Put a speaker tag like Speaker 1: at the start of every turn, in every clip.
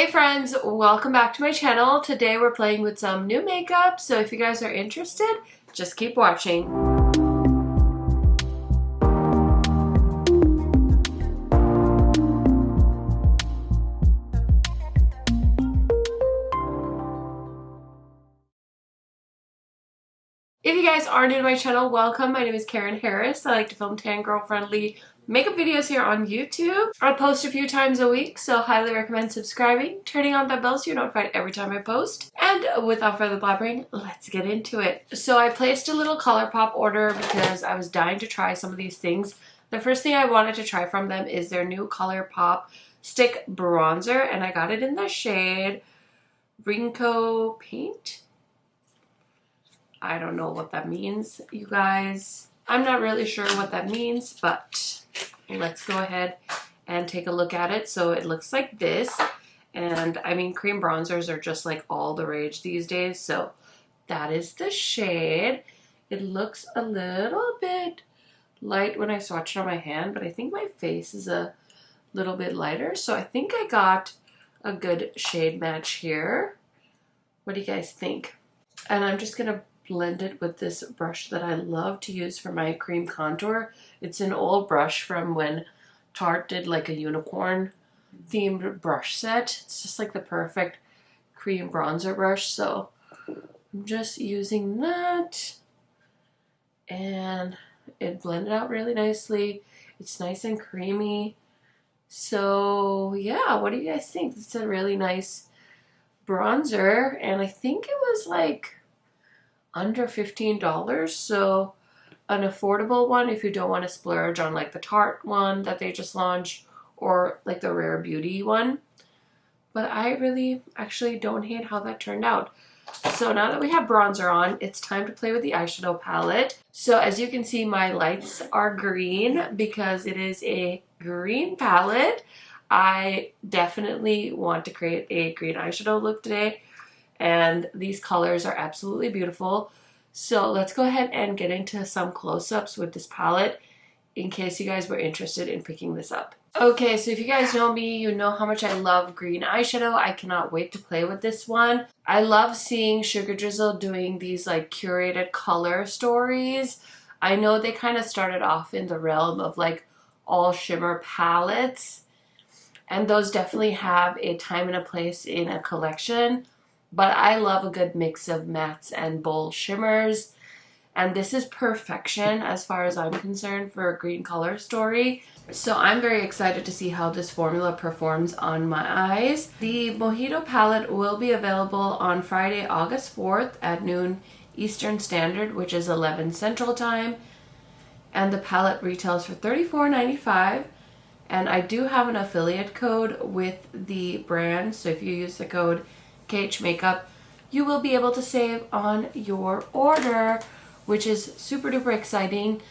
Speaker 1: Hey friends, welcome back to my channel. Today we're playing with some new makeup, so if you guys are interested, just keep watching. If you guys are new to my channel, welcome. My name is KARENHARRIS. I like to film tan girl friendly makeup videos here on YouTube. I post a few times a week, so highly recommend subscribing, turning on that bell so you're notified every time I post. And without further blabbering, let's get into it. So I placed a little Colourpop order because I was dying to try some of these things. The first thing I wanted to try from them is their new Colourpop stick bronzer, and I got it in the shade Rinko Paint. I don't know what that means, you guys. I'm not really sure what that means, but let's go ahead and take a look at it. So it looks like this. And I mean, cream bronzers are just like all the rage these days. So that is the shade. It looks a little bit light when I swatch it on my hand, but I think my face is a little bit lighter. So I think I got a good shade match here. What do you guys think? And I'm just going to blend it with this brush that I love to use for my cream contour. It's an old brush from when Tarte did like a unicorn themed brush set. It's just like the perfect cream bronzer brush. So I'm just using that, and it blended out really nicely. It's nice and creamy. So yeah, what do you guys think? It's a really nice bronzer, and I think it was like under $15, so an affordable one if you don't want to splurge on like the Tarte one that they just launched or like the Rare Beauty one. But I really actually don't hate how that turned out. So now that we have bronzer on, it's time to play with the eyeshadow palette. So as you can see, my lights are green because it is a green palette. I definitely want to create a green eyeshadow look today, and these colors are absolutely beautiful. So let's go ahead and get into some close-ups with this palette in case you guys were interested in picking this up. Okay, so if you guys know me, you know how much I love green eyeshadow. I cannot wait to play with this one. I love seeing Sugardrizzle doing these like curated color stories. I know they kind of started off in the realm of like all shimmer palettes, and those definitely have a time and a place in a collection. But I love a good mix of mattes and bold shimmers. And this is perfection as far as I'm concerned for a green color story. So I'm very excited to see how this formula performs on my eyes. The Mojito palette will be available on Friday, August 4th at noon Eastern Standard, which is 11 Central Time. And the palette retails for $34.95. And I do have an affiliate code with the brand. So if you use the code KHMAKEUP, you will be able to save on your order, which is super duper exciting.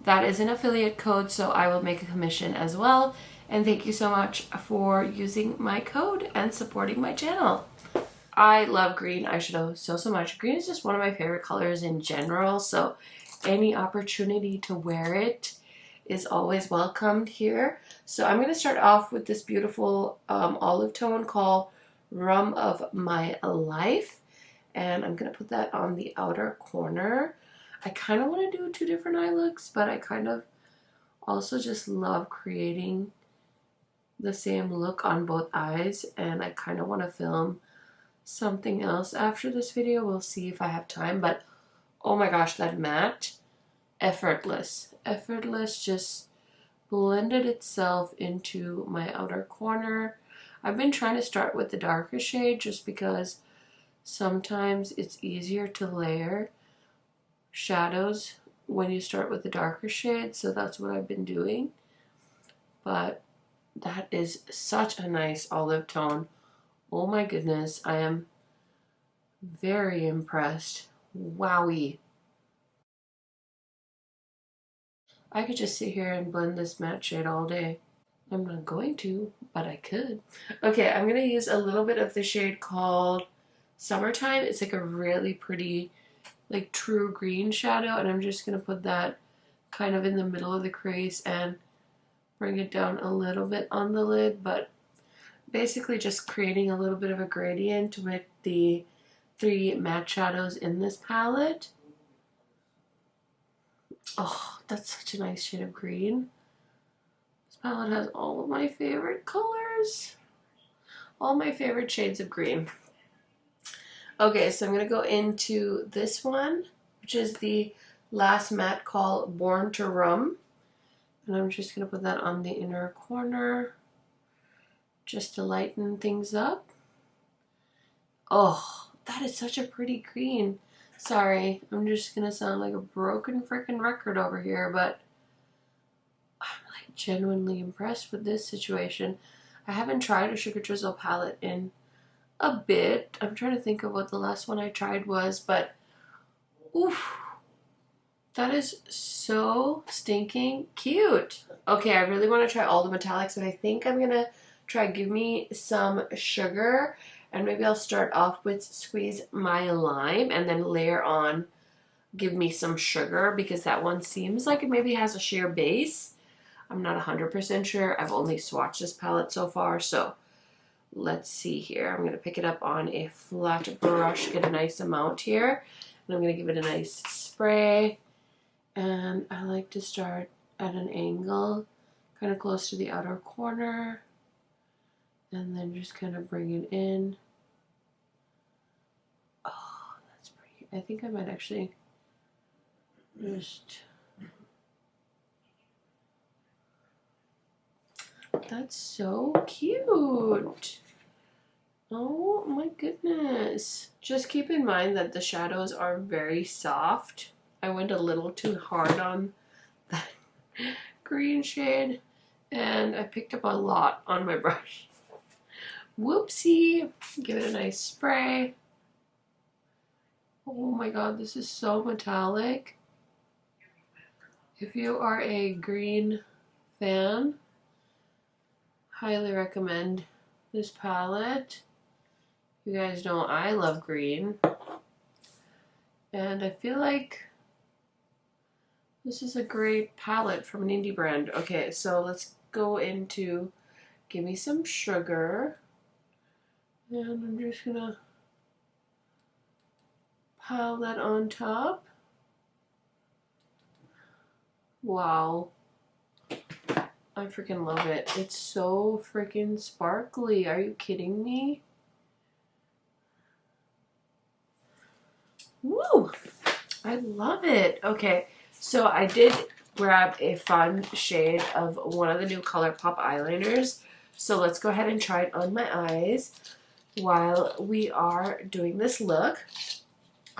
Speaker 1: That is an affiliate code, so I will make a commission as well. And thank you so much for using my code and supporting my channel. I love green eyeshadow so much. Green is just one of my favorite colors in general, so any opportunity to wear it is always welcomed here. So I'm going to start off with this beautiful olive tone called Rum of My Life, and I'm gonna put that on the outer corner. I kind of want to do two different eye looks, but I kind of also just love creating the same look on both eyes, and I kind of want to film something else after this video. We'll see if I have time, but oh my gosh, that matte, effortless just blended itself into my outer corner. I've been trying to start with the darker shade just because sometimes it's easier to layer shadows when you start with the darker shade, so that's what I've been doing. But that is such a nice olive tone. Oh my goodness, I am very impressed. Wowie. I could just sit here and blend this matte shade all day. I'm not going to, but I could. Okay, I'm going to use a little bit of the shade called Summertime. It's like a really pretty, like true green shadow, and I'm just going to put that kind of in the middle of the crease and bring it down a little bit on the lid. But basically just creating a little bit of a gradient with the 3 matte shadows in this palette. Oh, that's such a nice shade of green. This palette has all of my favorite colors. All my favorite shades of green. Okay, so I'm going to go into this one, which is the last matte called Born to Rum. And I'm just going to put that on the inner corner just to lighten things up. Oh, that is such a pretty green. Sorry, I'm just going to sound like a broken freaking record over here, but I'm like genuinely impressed with this situation. I haven't tried a Sugardrizzle palette in a bit. I'm trying to think of what the last one I tried was, but oof, that is so stinking cute. Okay, I really want to try all the metallics, but I think I'm gonna try Give Me Some Sugar, and maybe I'll start off with Squeeze My Lime and then layer on Give Me Some Sugar, because that one seems like it maybe has a sheer base. I'm not 100% sure. I've only swatched this palette so far, so let's see here. I'm going to pick it up on a flat brush, get a nice amount here, and I'm going to give it a nice spray. And I like to start at an angle, kind of close to the outer corner, and then just kind of bring it in. Oh, that's pretty. I think I might actually just... That's so cute. Oh my goodness. Just keep in mind that the shadows are very soft. I went a little too hard on that green shade and I picked up a lot on my brush. Whoopsie. Give it a nice spray. Oh my god, this is so metallic. If you are a green fan, highly recommend this palette. You guys know I love green. And I feel like this is a great palette from an indie brand. Okay, so let's go into Give Me Some Sugar. And I'm just gonna pile that on top. Wow. I freaking love it. It's so freaking sparkly. Are you kidding me? Woo! I love it. Okay, so I did grab a fun shade of one of the new Colourpop eyeliners. So let's go ahead and try it on my eyes while we are doing this look.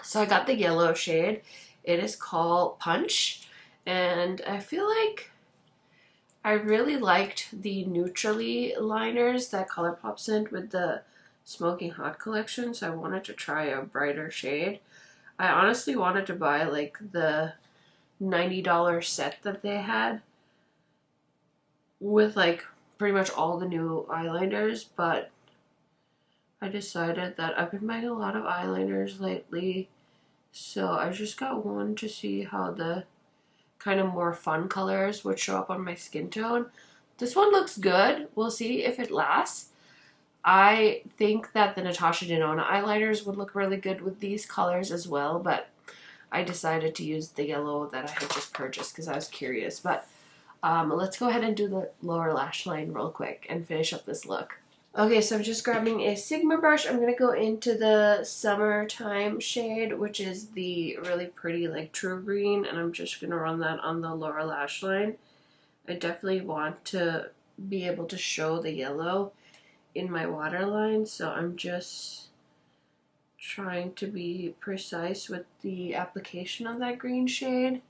Speaker 1: So I got the yellow shade. It is called Punch. And I feel like I really liked the Neutrally liners that Colourpop sent with the Smoking Hot collection, so I wanted to try a brighter shade. I honestly wanted to buy like the $90 set that they had with like pretty much all the new eyeliners, but I decided that I've been buying a lot of eyeliners lately, so I just got one to see how the kind of more fun colors would show up on my skin tone. This one looks good. We'll see if it lasts. I think that the Natasha Denona eyeliners would look really good with these colors as well, but I decided to use the yellow that I had just purchased because I was curious. But let's go ahead and do the lower lash line real quick and finish up this look. Okay, so I'm just grabbing a Sigma brush. I'm going to go into the Summertime shade, which is the really pretty like true green, and I'm just going to run that on the lower lash line. I definitely want to be able to show the yellow in my waterline, so I'm just trying to be precise with the application of that green shade.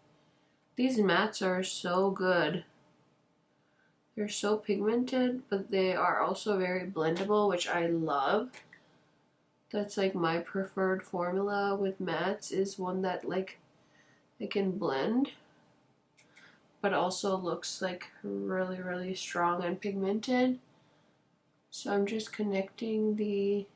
Speaker 1: These mattes are so good. They're so pigmented, but they are also very blendable, which I love. That's like my preferred formula with mattes, is one that like they can blend, but also looks like really, really strong and pigmented. So I'm just connecting the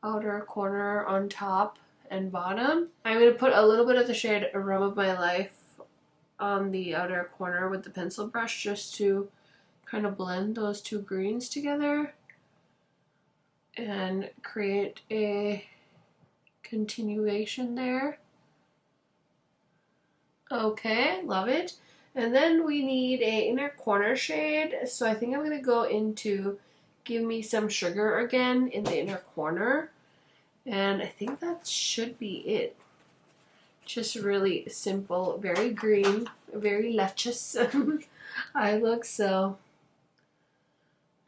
Speaker 1: outer corner on top and bottom. I'm going to put a little bit of the shade Aroma of My Life on the outer corner with the pencil brush just to kind of blend those two greens together and create a continuation there. Okay, love it. And then we need a inner corner shade. So I think I'm going to go into Give Me Some Sugar again in the inner corner. And I think that should be it. Just really simple, very green, very luscious eye look. So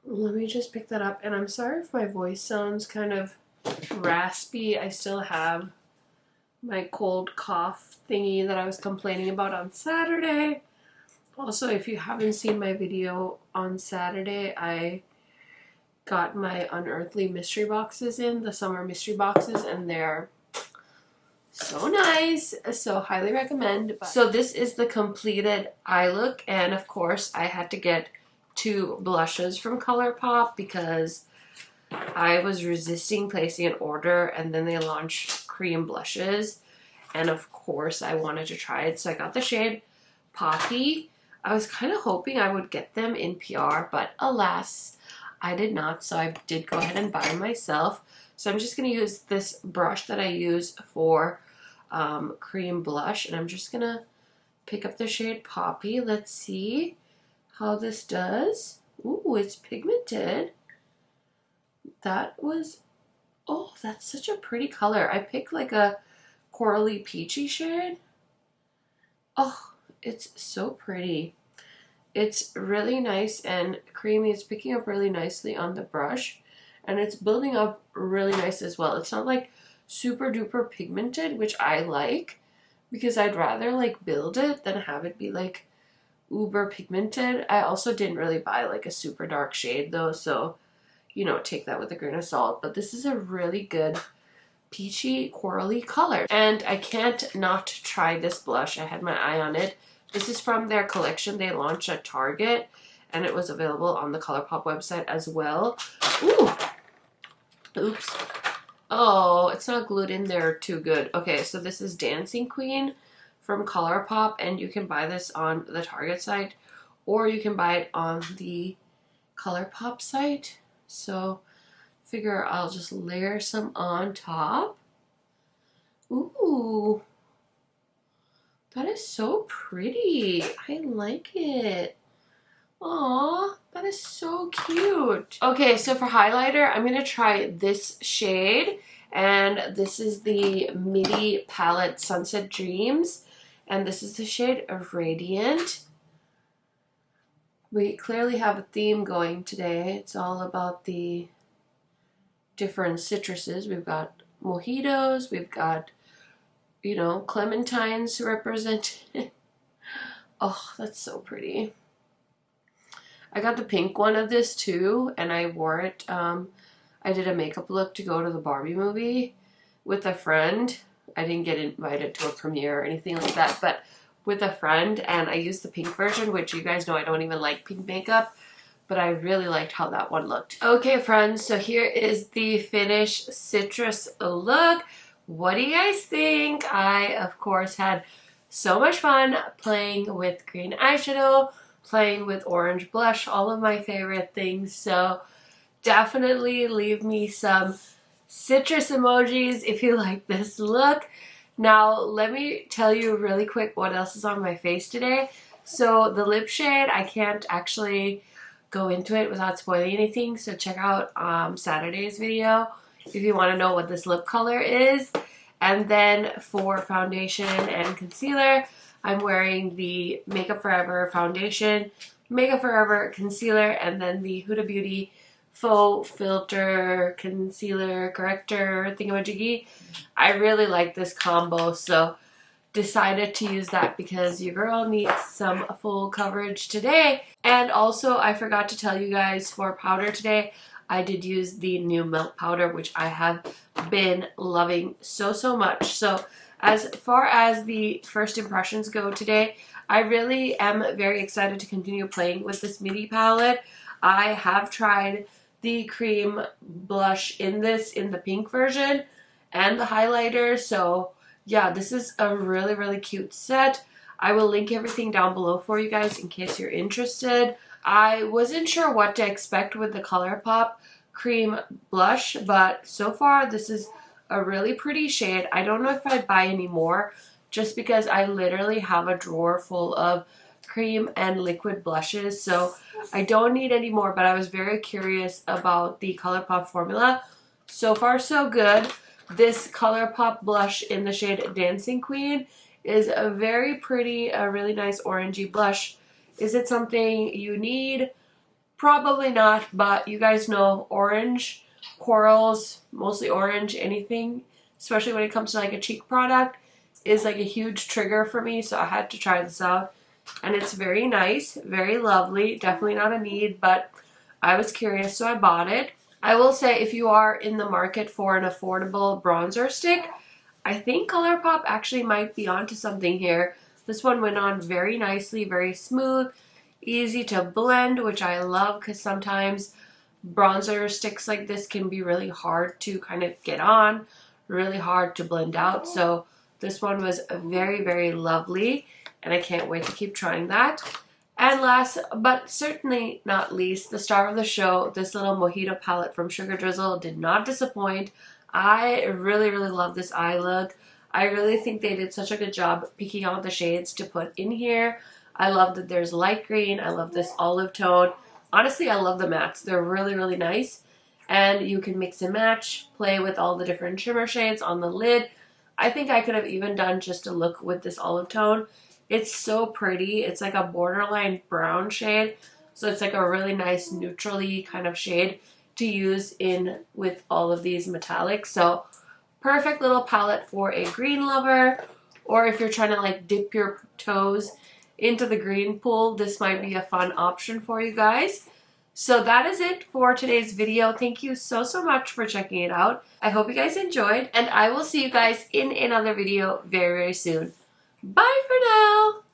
Speaker 1: let me just pick that up. And I'm sorry if my voice sounds kind of raspy. I still have my cold cough thingy that I was complaining about on Saturday. Also, if you haven't seen my video on Saturday, I got my Unearthly mystery boxes in, the summer mystery boxes, and they're so nice. So highly recommend. So this is the completed eye look, and of course I had to get 2 blushes from Colourpop because I was resisting placing an order, and then they launched cream blushes, and of course I wanted to try it. So I got the shade Poppy. I was kind of hoping I would get them in PR, but alas, I did not. So I did go ahead and buy them myself. So I'm just going to use this brush that I use for cream blush, and I'm just going to pick up the shade Poppy. Let's see how this does. Ooh, it's pigmented. That was, oh, that's such a pretty color. I picked like a corally peachy shade. Oh, it's so pretty. It's really nice and creamy. It's picking up really nicely on the brush, and it's building up really nice as well. It's not like super duper pigmented, which I like because I'd rather like build it than have it be like uber pigmented. I also didn't really buy like a super dark shade though, so you know, take that with a grain of salt. But this is a really good peachy corally color, and I can't not try this blush. I had my eye on it. This is from their collection they launched at Target, and it was available on the Colourpop website as well. Ooh, oops. Oh, it's not glued in there too good. Okay, so this is Dancing Queen from Colourpop, and you can buy this on the Target site, or you can buy it on the Colourpop site. So figure I'll just layer some on top. Ooh, that is so pretty. I like it. Aw, that is so cute. Okay, so for highlighter, I'm going to try this shade. And this is the Midi Palette Sunset Dreams. And this is the shade Radiant. We clearly have a theme going today. It's all about the different citruses. We've got mojitos, we've got, you know, clementines represented. Oh, that's so pretty. I got the pink one of this too, and I wore it. I did a makeup look to go to the Barbie movie with a friend. I didn't get invited to a premiere or anything like that, but with a friend, and I used the pink version, which you guys know I don't even like pink makeup, but I really liked how that one looked. Okay, friends, so here is the finished citrus look. What do you guys think? I, of course, had so much fun playing with green eyeshadow, playing with orange blush, all of my favorite things. So definitely leave me some citrus emojis if you like this look. Now, let me tell you really quick what else is on my face today. So the lip shade, I can't actually go into it without spoiling anything. So check out Saturday's video if you want to know what this lip color is. And then for foundation and concealer, I'm wearing the Makeup Forever foundation, Makeup Forever concealer, and then the Huda Beauty faux filter concealer corrector thingamajiggy. I really like this combo, so decided to use that because your girl needs some full coverage today. And also, I forgot to tell you guys, for powder today, I did use the new milk powder, which I have been loving so much. So as far as the first impressions go today, I really am very excited to continue playing with this midi palette. I have tried the cream blush in the pink version and the highlighter. So yeah, this is a really cute set. I will link everything down below for you guys in case you're interested. I wasn't sure what to expect with the Colourpop cream blush, but so far this is a really pretty shade. I don't know if I'd buy any more just because I literally have a drawer full of cream and liquid blushes, so I don't need any more, but I was very curious about the Colourpop formula. So far so good. This Colourpop blush in the shade Dancing Queen is a very pretty, a really nice orangey blush. Is it something you need? Probably not, but you guys know orange, corals, mostly orange, anything, especially when it comes to like a cheek product, is like a huge trigger for me, so I had to try this out. And it's very nice, very lovely, definitely not a need, but I was curious, so I bought it. I will say, if you are in the market for an affordable bronzer stick, I think Colourpop actually might be onto something here. This one went on very nicely, very smooth, easy to blend, which I love because sometimes bronzer sticks like this can be really hard to kind of get on, really hard to blend out. So this one was very, very lovely, and I can't wait to keep trying that. And last but certainly not least, the star of the show, this little Mojito palette from Sugardrizzle did not disappoint. I really, really love this eye look. I really think they did such a good job picking out the shades to put in here. I love that there's light green. I love this olive tone. Honestly, I love the mattes. They're really, really nice. And you can mix and match, play with all the different shimmer shades on the lid. I think I could have even done just a look with this olive tone. It's so pretty. It's like a borderline brown shade. So it's like a really nice neutrally kind of shade to use in with all of these metallics. So perfect little palette for a green lover, or if you're trying to like dip your toes into the green pool, this might be a fun option for you guys. So that is it for today's video. Thank you so much for checking it out. I hope you guys enjoyed, and I will see you guys in another video very, very soon. Bye for now!